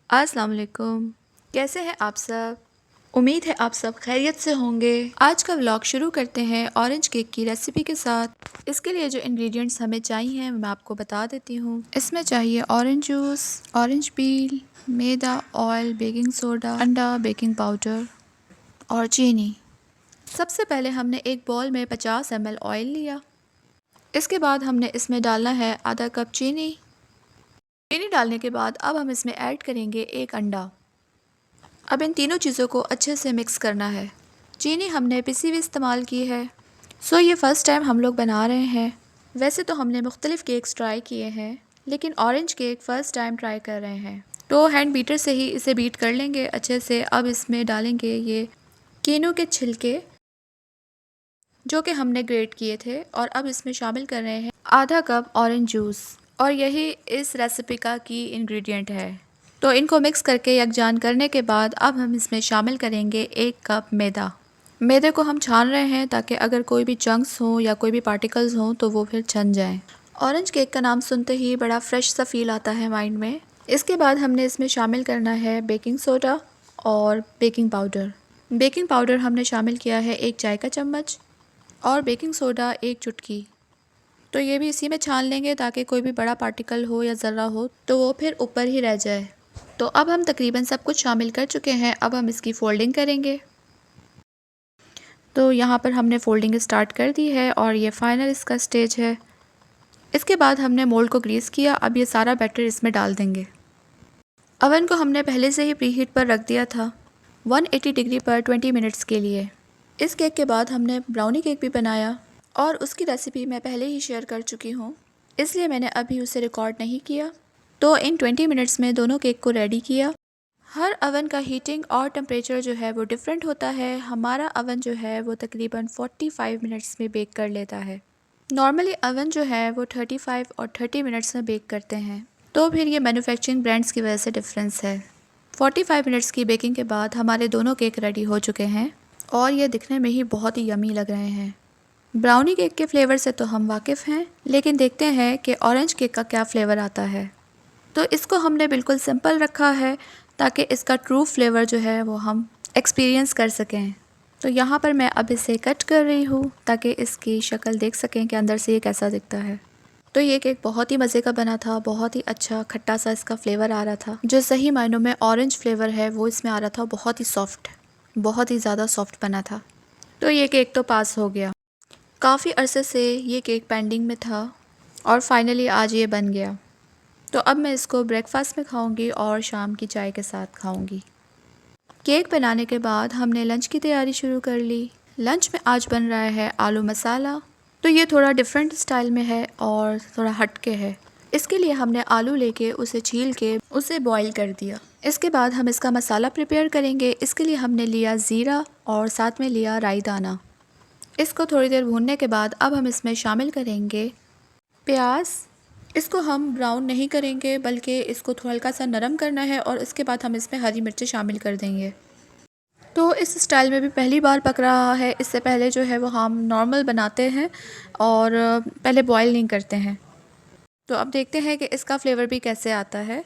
अस्सलाम वालेकुम। कैसे हैं आप सब? उम्मीद है आप सब खैरियत से होंगे। आज का व्लॉग शुरू करते हैं ऑरेंज केक की रेसिपी के साथ। इसके लिए जो इंग्रेडिएंट्स हमें चाहिए मैं आपको बता देती हूँ। इसमें चाहिए ऑरेंज जूस, ऑरेंज पील, मैदा, ऑयल, बेकिंग सोडा, अंडा, बेकिंग पाउडर और चीनी। सबसे पहले हमने एक बॉल में 50 ml ऑयल लिया। इसके बाद हमने इसमें डालना है आधा कप चीनी। चीनी डालने के बाद अब हम इसमें ऐड करेंगे एक अंडा। अब इन तीनों चीज़ों को अच्छे से मिक्स करना है। चीनी हमने पिसी हुई इस्तेमाल की है। ये फ़र्स्ट टाइम हम लोग बना रहे हैं। वैसे तो हमने मुख्तलिफ़ केक्स ट्राई किए हैं, लेकिन orange cake first time try कर रहे हैं। तो हैंड बीटर से ही इसे बीट कर लेंगे अच्छे से। अब इसमें डालेंगे ये कीनू के छिलके जो कि हमने ग्रेट किए थे, और अब इसमें शामिल कर रहे हैं आधा कप ऑरेंज जूस, और यही इस रेसिपी का की इंग्रेडिएंट है। तो इनको मिक्स करके यकजान करने के बाद अब हम इसमें शामिल करेंगे एक कप मैदा। मैदे को हम छान रहे हैं ताकि अगर कोई भी चंक्स हों या कोई भी पार्टिकल्स हों तो वो फिर छन जाएं। ऑरेंज केक का नाम सुनते ही बड़ा फ्रेश सा फील आता है माइंड में। इसके बाद हमने इसमें शामिल करना है बेकिंग सोडा और बेकिंग पाउडर। बेकिंग पाउडर हमने शामिल किया है 1 चाय का चम्मच, और बेकिंग सोडा 1 चुटकी। तो ये भी इसी में छान लेंगे ताकि कोई भी बड़ा पार्टिकल हो या ज़र्रा हो तो वो फिर ऊपर ही रह जाए। तो अब हम तकरीबन सब कुछ शामिल कर चुके हैं। अब हम इसकी फ़ोल्डिंग करेंगे। तो यहाँ पर हमने फ़ोल्डिंग स्टार्ट कर दी है और ये फ़ाइनल इसका स्टेज है। इसके बाद हमने मोल्ड को ग्रीस किया। अब ये सारा बैटर इसमें डाल देंगे। अवन को हमने पहले से ही प्री हीट पर रख दिया था 180 डिग्री पर 20 मिनट्स के लिए। इस केक के बाद हमने ब्राउनी केक भी बनाया, और उसकी रेसिपी मैं पहले ही शेयर कर चुकी हूँ, इसलिए मैंने अभी उसे रिकॉर्ड नहीं किया। तो इन 20 मिनट्स में दोनों केक को रेडी किया। हर अवन का हीटिंग और टेम्परेचर जो है वो डिफरेंट होता है। हमारा अवन जो है वो तकरीबन 45 मिनट्स में बेक कर लेता है। नॉर्मली अवन जो है वो 35 और 30 मिनट्स में बेक करते हैं। तो फिर ये मैन्युफैक्चरिंग ब्रांड्स की वजह से डिफरेंस है। 45 मिनट्स की बेकिंग के बाद हमारे दोनों केक रेडी हो चुके हैं, और ये दिखने में ही बहुत ही यमी लग रहे हैं। ब्राउनी केक के फ्लेवर से तो हम वाकिफ़ हैं, लेकिन देखते हैं कि ऑरेंज केक का क्या फ्लेवर आता है। तो इसको हमने बिल्कुल सिंपल रखा है ताकि इसका ट्रू फ्लेवर जो है वो हम एक्सपीरियंस कर सकें। तो यहाँ पर मैं अब इसे कट कर रही हूँ ताकि इसकी शक्ल देख सकें कि अंदर से ये कैसा दिखता है। तो ये केक बहुत ही मज़े का बना था, बहुत ही अच्छा खट्टा सा इसका फ्लेवर आ रहा था। जो सही मायनों में ऑरेंज फ्लेवर है वो इसमें आ रहा था। बहुत ही सॉफ्ट, बहुत ही ज़्यादा सॉफ्ट बना था। तो ये केक तो पास हो गया। काफ़ी अरसे से ये केक पेंडिंग में था और फाइनली आज ये बन गया। तो अब मैं इसको ब्रेकफास्ट में खाऊंगी और शाम की चाय के साथ खाऊंगी। केक बनाने के बाद हमने लंच की तैयारी शुरू कर ली। लंच में आज बन रहा है आलू मसाला। तो ये थोड़ा डिफरेंट स्टाइल में है और थोड़ा हटके है। इसके लिए हमने आलू लेके उसे छील के उसे बॉईल कर दिया। इसके बाद हम इसका मसाला प्रिपेयर करेंगे। इसके लिए हमने लिया ज़ीरा और साथ में लिया राई दाना। इसको थोड़ी देर भूनने के बाद अब हम इसमें शामिल करेंगे प्याज। इसको हम ब्राउन नहीं करेंगे बल्कि इसको थोड़ा हल्का सा नरम करना है, और इसके बाद हम इसमें हरी मिर्चें शामिल कर देंगे। तो इस स्टाइल में भी पहली बार पक रहा है। इससे पहले जो है वो हम नॉर्मल बनाते हैं और पहले बॉईल नहीं करते हैं। तो अब देखते हैं कि इसका फ्लेवर भी कैसे आता है,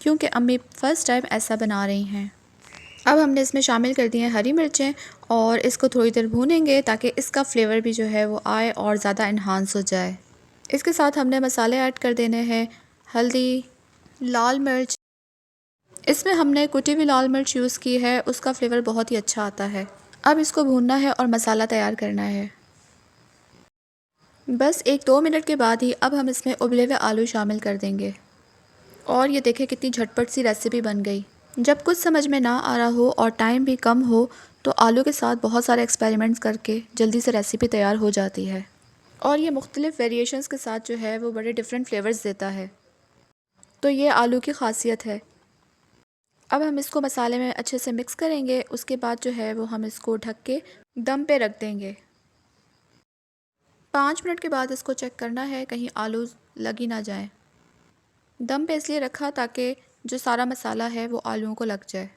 क्योंकि अम्मी फ़र्स्ट टाइम ऐसा बना रही हैं। अब हमने इसमें शामिल कर दी हैं हरी मिर्चें, और इसको थोड़ी देर भूनेंगे ताकि इसका फ्लेवर भी जो है वो आए और ज़्यादा इन्हांस हो जाए। इसके साथ हमने मसाले ऐड कर देने हैं, हल्दी, लाल मिर्च। इसमें हमने कुटी हुई लाल मिर्च यूज़ की है, उसका फ्लेवर बहुत ही अच्छा आता है। अब इसको भूनना है और मसाला तैयार करना है। बस 1-2 मिनट के बाद ही अब हम इसमें उबले हुए आलू शामिल कर देंगे, और ये देखें कितनी झटपट सी रेसिपी बन गई। जब कुछ समझ में ना आ रहा हो और टाइम भी कम हो तो आलू के साथ बहुत सारे एक्सपेरिमेंट्स करके जल्दी से रेसिपी तैयार हो जाती है, और ये मुख्तलिफ़ वेरिएशंस के साथ जो है वो बड़े डिफरेंट फ्लेवर्स देता है। तो ये आलू की ख़ासियत है। अब हम इसको मसाले में अच्छे से मिक्स करेंगे। उसके बाद जो है वो हम इसको ढक के दम पे रख देंगे। 5 मिनट के बाद इसको चेक करना है कहीं आलू लग ही ना जाए। दम पे इसलिए रखा ताकि जो सारा मसाला है वो आलूओं को लग जाए।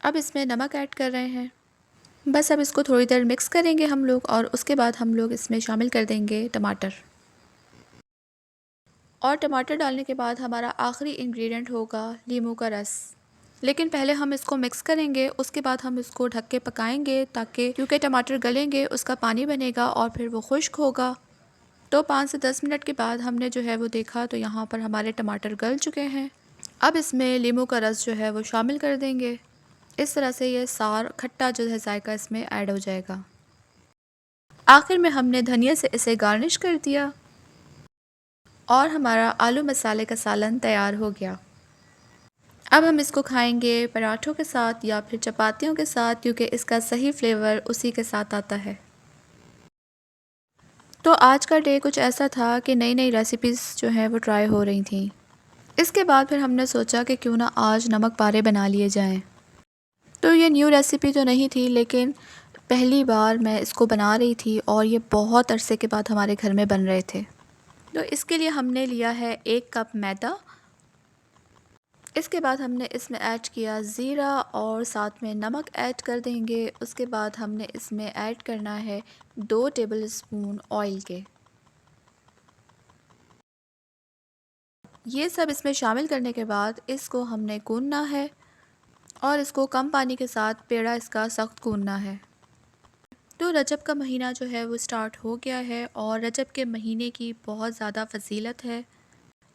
अब इसमें नमक ऐड कर रहे हैं। बस अब इसको थोड़ी देर मिक्स करेंगे हम लोग, और उसके बाद हम लोग इसमें शामिल कर देंगे टमाटर। और टमाटर डालने के बाद हमारा आखिरी इंग्रेडिएंट होगा नींबू का रस। लेकिन पहले हम इसको मिक्स करेंगे, उसके बाद हम इसको ढक के पकाएंगे ताकि क्योंकि टमाटर गलेंगे उसका पानी बनेगा और फिर वो खुश्क होगा। तो 5 से 10 मिनट के बाद हमने जो है वो देखा तो यहाँ पर हमारे टमाटर गल चुके हैं। अब इसमें नींबू का रस जो है वो शामिल कर देंगे। इस तरह से ये सार खट्टा जो है जायका इसमें ऐड हो जाएगा। आखिर में हमने धनिया से इसे गार्निश कर दिया और हमारा आलू मसाले का सालन तैयार हो गया। अब हम इसको खाएंगे पराठों के साथ या फिर चपातियों के साथ, क्योंकि इसका सही फ्लेवर उसी के साथ आता है। तो आज का डे कुछ ऐसा था कि नई नई रेसिपीज़ जो है वो ट्राई हो रही थी। इसके बाद फिर हमने सोचा कि क्यों ना आज नमक पारे बना लिए जाएं। तो ये न्यू रेसिपी तो नहीं थी, लेकिन पहली बार मैं इसको बना रही थी और ये बहुत अरसे के बाद हमारे घर में बन रहे थे। तो इसके लिए हमने लिया है 1 कप मैदा। इसके बाद हमने इसमें ऐड किया ज़ीरा और साथ में नमक ऐड कर देंगे। उसके बाद हमने इसमें ऐड करना है 2 टेबलस्पून ऑयल के। ये सब इसमें शामिल करने के बाद इसको हमने गूंदना है और इसको कम पानी के साथ पेड़ा इसका सख्त गूंदना है। तो रजब का महीना जो है वो स्टार्ट हो गया है और रजब के महीने की बहुत ज़्यादा फजीलत है।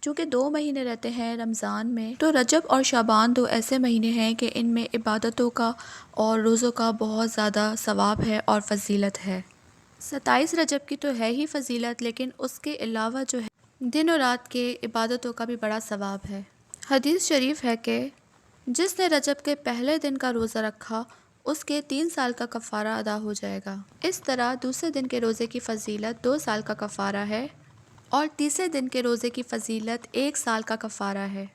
चूँकि 2 महीने रहते हैं रमज़ान में, तो रजब और शाबान 2 ऐसे महीने हैं कि इनमें इबादतों का और रोज़ों का बहुत ज़्यादा सवाब है और फजीलत है। 27 रजब की तो है ही फजीलत, लेकिन उसके अलावा जो है दिन और रात के इबादतों का भी बड़ा सवाब है। हदीस शरीफ है कि जिसने रजब के पहले दिन का रोज़ा रखा उसके 3 साल का कफ़ारा अदा हो जाएगा। इस तरह दूसरे दिन के रोज़े की फ़जीलत 2 साल का कफ़ारा है और तीसरे दिन के रोज़े की फ़जीलत 1 साल का कफ़ारा है।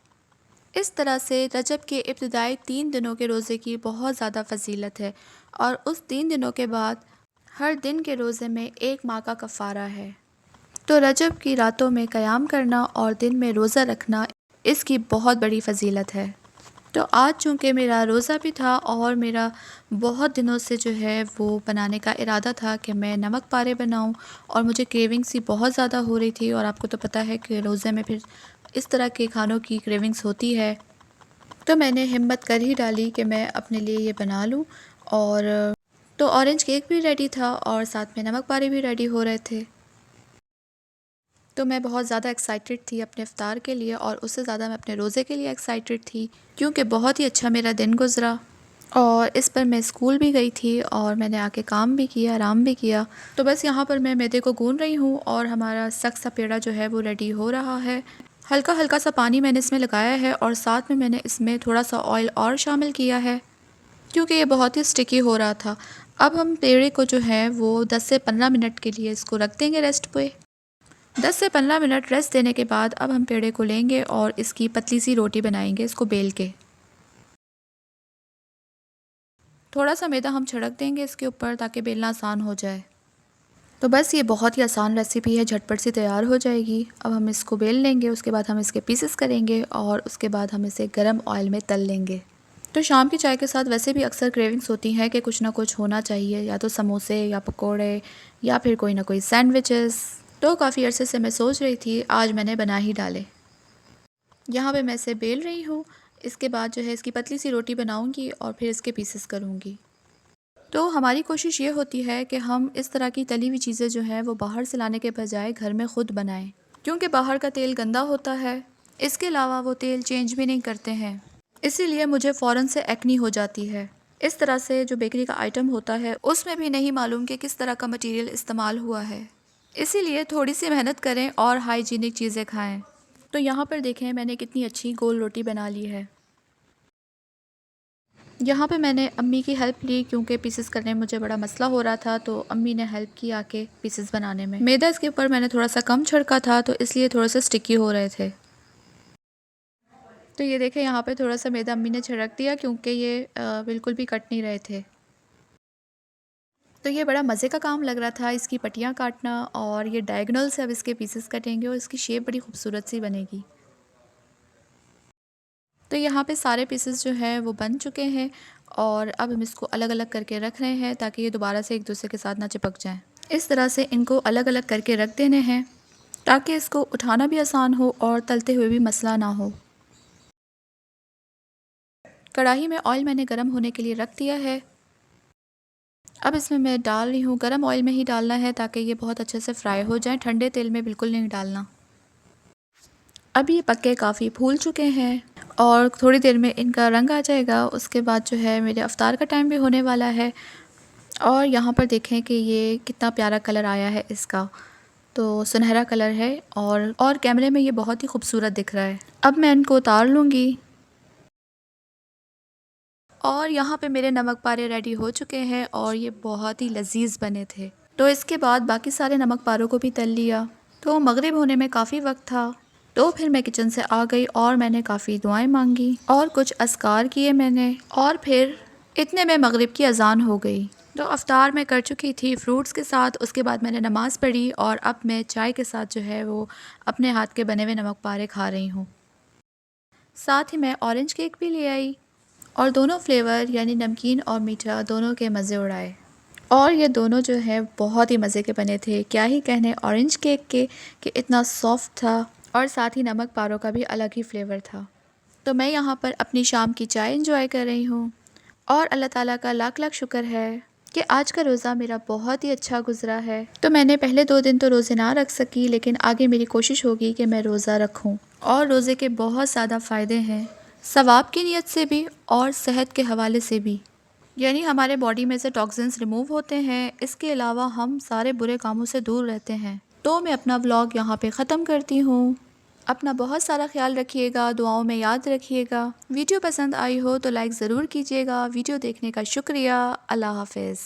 इस तरह से रजब के इब्तिदाई 3 दिनों के रोज़े की बहुत ज़्यादा फ़जीलत है और उस 3 दिनों के बाद हर दिन के रोज़े में 1 माह का कफ़ारा है। तो रजब की रातों में क़याम करना और दिन में रोज़ा रखना इसकी बहुत बड़ी फ़जीलत है। तो आज चूँकि मेरा रोज़ा भी था और मेरा बहुत दिनों से जो है वो बनाने का इरादा था कि मैं नमक पारे बनाऊं, और मुझे क्रेविंग्स ही बहुत ज़्यादा हो रही थी और आपको तो पता है कि रोज़े में फिर इस तरह के खानों की क्रेविंग्स होती है। तो मैंने हिम्मत कर ही डाली कि मैं अपने लिए ये बना लूँ। और तो ऑरेंज केक भी रेडी था और साथ में नमक पारे भी रेडी हो रहे थे। तो मैं बहुत ज़्यादा एक्साइटेड थी अपने इफ़्तार के लिए और उससे ज़्यादा मैं अपने रोज़े के लिए एक्साइटेड थी, क्योंकि बहुत ही अच्छा मेरा दिन गुज़रा और इस पर मैं स्कूल भी गई थी और मैंने आके काम भी किया, आराम भी किया। तो बस यहाँ पर मैं मैदे को गूंद रही हूँ और हमारा सख्त सा पेड़ा जो है वो रेडी हो रहा है। हल्का हल्का सा पानी मैंने इसमें लगाया है और साथ में मैंने इसमें थोड़ा सा ऑयल और शामिल किया है, क्योंकि ये बहुत ही स्टिकी हो रहा था। अब हम पेड़े को जो है वो 10 से 15 मिनट के लिए इसको रख देंगे रेस्ट पे। 10 से 15 मिनट रेस्ट देने के बाद अब हम पेड़े को लेंगे और इसकी पतली सी रोटी बनाएंगे, इसको बेल के। थोड़ा सा मैदा हम छिड़क देंगे इसके ऊपर ताकि बेलना आसान हो जाए। तो बस ये बहुत ही आसान रेसिपी है, झटपट सी तैयार हो जाएगी। अब हम इसको बेल लेंगे, उसके बाद हम इसके पीसेस करेंगे और उसके बाद हम इसे गर्म ऑयल में तल लेंगे। तो शाम की चाय के साथ वैसे भी अक्सर क्रेविंग्स होती हैं कि कुछ ना कुछ होना चाहिए, या तो समोसे या पकोड़े या फिर कोई ना कोई सैंडविचेस। तो काफ़ी अरसे से मैं सोच रही थी आज मैंने बना ही डाले। यहाँ पे मैं इसे बेल रही हूँ। इसके बाद जो है इसकी पतली सी रोटी बनाऊँगी और फिर इसके पीसेस करूँगी। तो हमारी कोशिश ये होती है कि हम इस तरह की तली हुई चीज़ें जो हैं वो बाहर से लाने के बजाय घर में ख़ुद बनाएं, क्योंकि बाहर का तेल गंदा होता है। इसके अलावा वो तेल चेंज भी नहीं करते हैं, इसीलिए मुझे फ़ौरन से एक्नी हो जाती है। इस तरह से जो बेकरी का आइटम होता है उसमें भी नहीं मालूम कि किस तरह का मटेरियल इस्तेमाल हुआ है। इसीलिए थोड़ी सी मेहनत करें और हाइजीनिक चीज़ें खाएं। तो यहाँ पर देखें मैंने कितनी अच्छी गोल रोटी बना ली है। यहाँ पे मैंने अम्मी की हेल्प ली, क्योंकि पीसेस करने में मुझे बड़ा मसला हो रहा था, तो अम्मी ने हेल्प की आके पीसेस बनाने में। मैदा इसके ऊपर मैंने थोड़ा सा कम छिड़का था तो इसलिए थोड़ा सा स्टिकी हो रहे थे। तो ये देखें यहाँ पे थोड़ा सा मैदा अम्मी ने छिड़क दिया, क्योंकि ये बिल्कुल भी कट नहीं रहे थे। तो ये बड़ा मज़े का काम लग रहा था इसकी पट्टियाँ काटना, और ये डायगोनल से अब इसके पीसेस कटेंगे और इसकी शेप बड़ी खूबसूरत सी बनेगी। तो यहाँ पे सारे पीसेस जो हैं वो बन चुके हैं और अब हम इसको अलग अलग करके रख रहे हैं ताकि ये दोबारा से एक दूसरे के साथ ना चिपक जाएं। इस तरह से इनको अलग अलग करके रख देने हैं ताकि इसको उठाना भी आसान हो और तलते हुए भी मसला ना हो। कढ़ाई में ऑयल मैंने गर्म होने के लिए रख दिया है। अब इसमें मैं डाल रही हूँ, गर्म ऑयल में ही डालना है ताकि ये बहुत अच्छे से फ्राई हो जाए, ठंडे तेल में बिल्कुल नहीं डालना। अब ये पक्के काफ़ी फूल चुके हैं और थोड़ी देर में इनका रंग आ जाएगा। उसके बाद जो है मेरे अफ्तार का टाइम भी होने वाला है। और यहाँ पर देखें कि ये कितना प्यारा कलर आया है इसका, तो सुनहरा कलर है और कैमरे में ये बहुत ही खूबसूरत दिख रहा है। अब मैं इनको उतार लूँगी और यहाँ पे मेरे नमक पारे रेडी हो चुके हैं और ये बहुत ही लजीज बने थे। तो इसके बाद बाकी सारे नमक पारों को भी तल लिया। तो मगरिब होने में काफ़ी वक्त था, तो फिर मैं किचन से आ गई और मैंने काफ़ी दुआएं मांगी और कुछ अस्कार किए मैंने, और फिर इतने में मगरिब की अजान हो गई। तो अफ्तार मैं कर चुकी थी फ्रूट्स के साथ। उसके बाद मैंने नमाज़ पढ़ी और अब मैं चाय के साथ जो है वो अपने हाथ के बने हुए नमक पारे खा रही हूँ। साथ ही मैं ऑरेंज केक भी ले आई और दोनों फ्लेवर यानी नमकीन और मीठा दोनों के मज़े उड़ाए। और ये दोनों जो है बहुत ही मज़े के बने थे, क्या ही कहने ऑरेंज केक के कि इतना सॉफ्ट था, और साथ ही नमक पारों का भी अलग ही फ्लेवर था। तो मैं यहाँ पर अपनी शाम की चाय एंजॉय कर रही हूँ और अल्लाह ताला का लाख लाख शुक्र है कि आज का रोज़ा मेरा बहुत ही अच्छा गुजरा है। तो मैंने पहले 2 दिन तो रोज़े ना रख सकी, लेकिन आगे मेरी कोशिश होगी कि मैं रोज़ा रखूँ। और रोज़े के बहुत ज़्यादा फ़ायदे हैं, सवाब की नीयत से भी और सेहत के हवाले से भी। यानी हमारे बॉडी में से टॉक्सिन्स रिमूव होते हैं, इसके अलावा हम सारे बुरे कामों से दूर रहते हैं। तो मैं अपना व्लॉग यहाँ पे ख़त्म करती हूँ। अपना बहुत सारा ख्याल रखिएगा, दुआओं में याद रखिएगा। वीडियो पसंद आई हो तो लाइक ज़रूर कीजिएगा। वीडियो देखने का शुक्रिया। अल्लाह हाफ़िज़।